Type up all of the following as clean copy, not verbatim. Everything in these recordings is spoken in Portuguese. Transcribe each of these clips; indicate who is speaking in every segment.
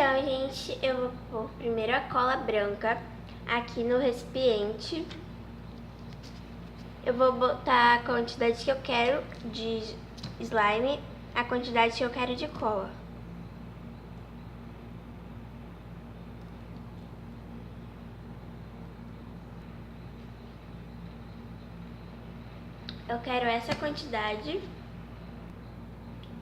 Speaker 1: Então, gente, eu vou pôr primeiro a cola branca aqui no recipiente. Eu vou botar a quantidade que eu quero de slime, a quantidade que eu quero de cola. Eu quero essa quantidade.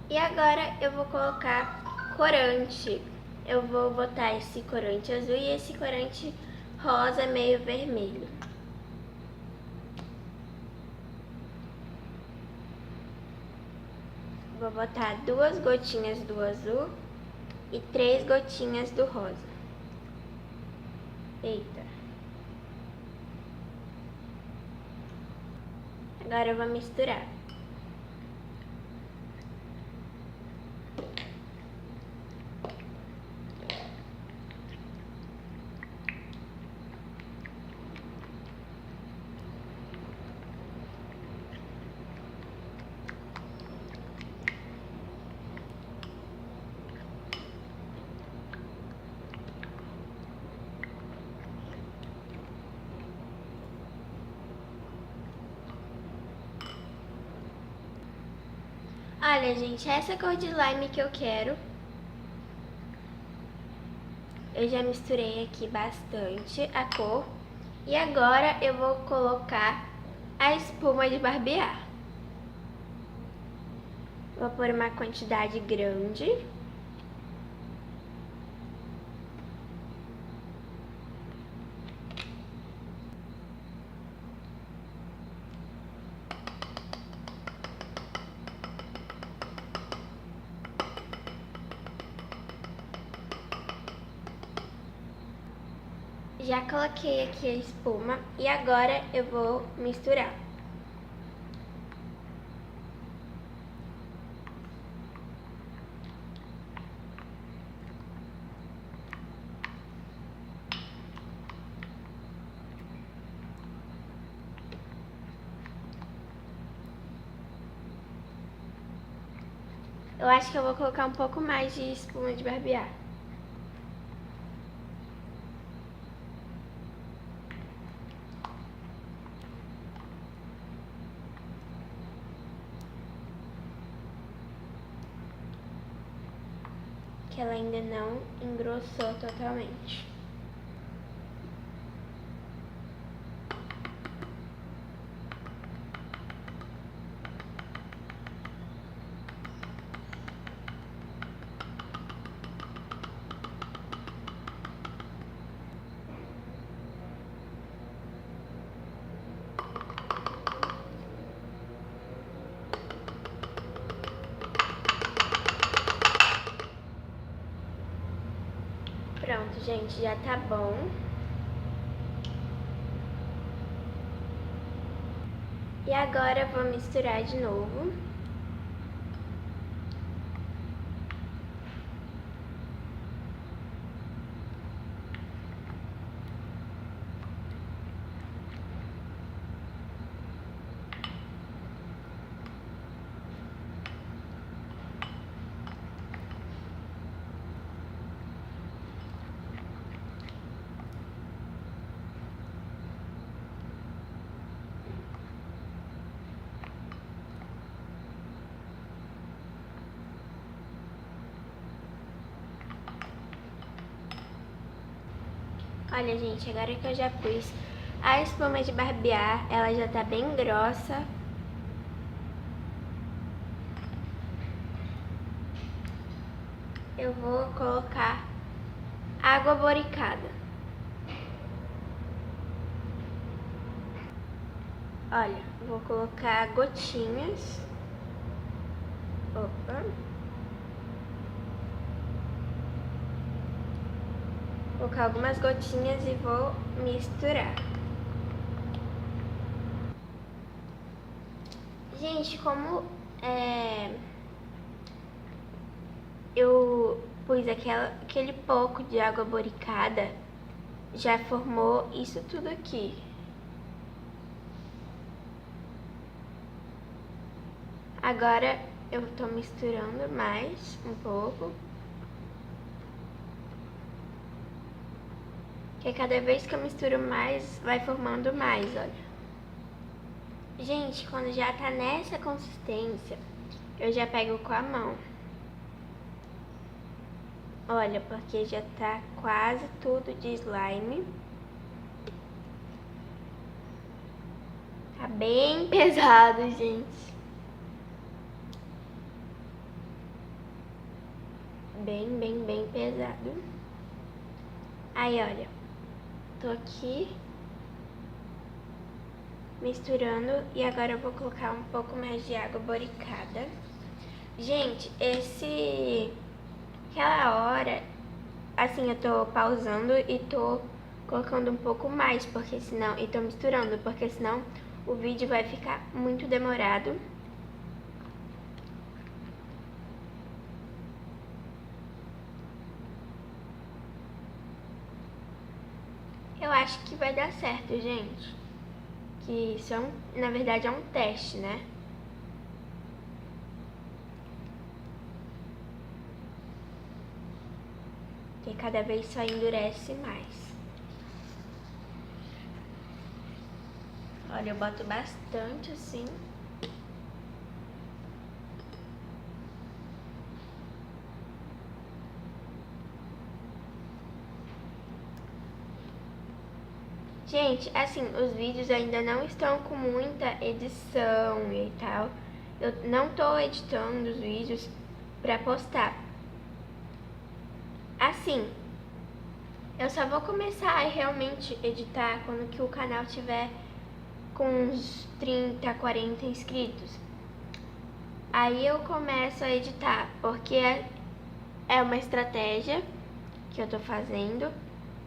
Speaker 1: E agora eu vou colocar corante. Eu vou botar esse corante azul e esse corante rosa meio vermelho. Vou botar 2 gotinhas do azul e 3 gotinhas do rosa. Eita. Agora eu vou misturar. Olha, gente, essa cor de slime que eu quero. Eu já misturei aqui bastante a cor. E agora eu vou colocar a espuma de barbear. Vou pôr uma quantidade grande. Já coloquei aqui a espuma e agora eu vou misturar. Eu acho que eu vou colocar um pouco mais de espuma de barbear. Que ela ainda não engrossou totalmente. Pronto, gente, já tá bom. E agora eu vou misturar de novo. Olha, gente, agora que eu já pus a espuma de barbear, ela já tá bem grossa. Eu vou colocar água boricada. Olha, vou colocar gotinhas. Opa. Vou colocar algumas gotinhas e vou misturar. Gente, como eu pus aquele pouco de água boricada, já formou isso tudo aqui. Agora eu tô misturando mais um pouco. Porque cada vez que eu misturo mais, vai formando mais, olha. Gente, quando já tá nessa consistência, eu já pego com a mão. Olha, porque já tá quase tudo de slime. Tá bem pesado, gente. Bem pesado. Aí, olha. Tô aqui misturando e agora eu vou colocar um pouco mais de água boricada. Gente, aquela hora, assim, eu tô pausando e tô colocando um pouco mais, porque senão, e tô misturando, porque senão o vídeo vai ficar muito demorado. Eu acho que vai dar certo, gente. Que isso é na verdade é um teste, né? Que cada vez só endurece mais. Olha, eu boto bastante assim. Gente, assim, os vídeos ainda não estão com muita edição e tal. Eu não tô editando os vídeos pra postar. Assim, eu só vou começar a realmente editar quando que o canal tiver com uns 30, 40 inscritos. Aí eu começo a editar, porque é uma estratégia que eu tô fazendo.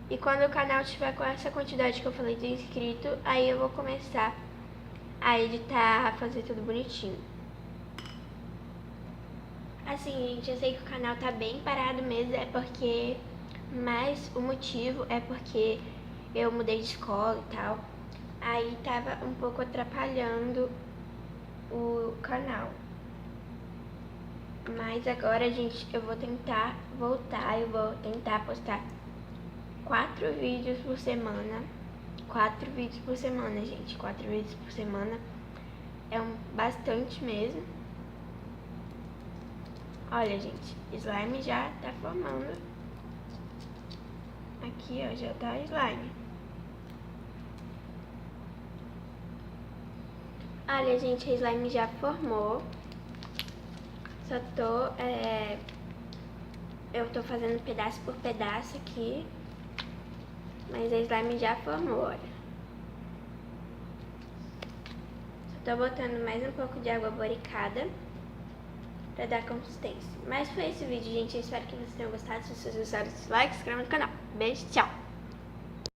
Speaker 1: E quando o canal tiver com essa quantidade que eu falei de inscrito, aí eu vou começar a editar, a fazer tudo bonitinho. Assim, gente, eu sei que o canal tá bem parado mesmo, mas o motivo é porque eu mudei de escola e tal. Aí tava um pouco atrapalhando o canal. Mas agora, gente, eu vou tentar voltar, eu vou tentar postar 4 vídeos por semana. 4 vídeos por semana, gente. 4 vídeos por semana é bastante mesmo. Olha, gente, slime já tá formando. Aqui, ó, já tá slime. Olha, gente, a slime já formou. Só eu tô fazendo pedaço por pedaço aqui. Mas a slime já formou, olha. Só tô botando mais um pouco de água boricada pra dar consistência. Mas foi esse vídeo, gente. Eu espero que vocês tenham gostado. Se vocês gostaram, deixe like, se inscreva no canal. Beijo, tchau!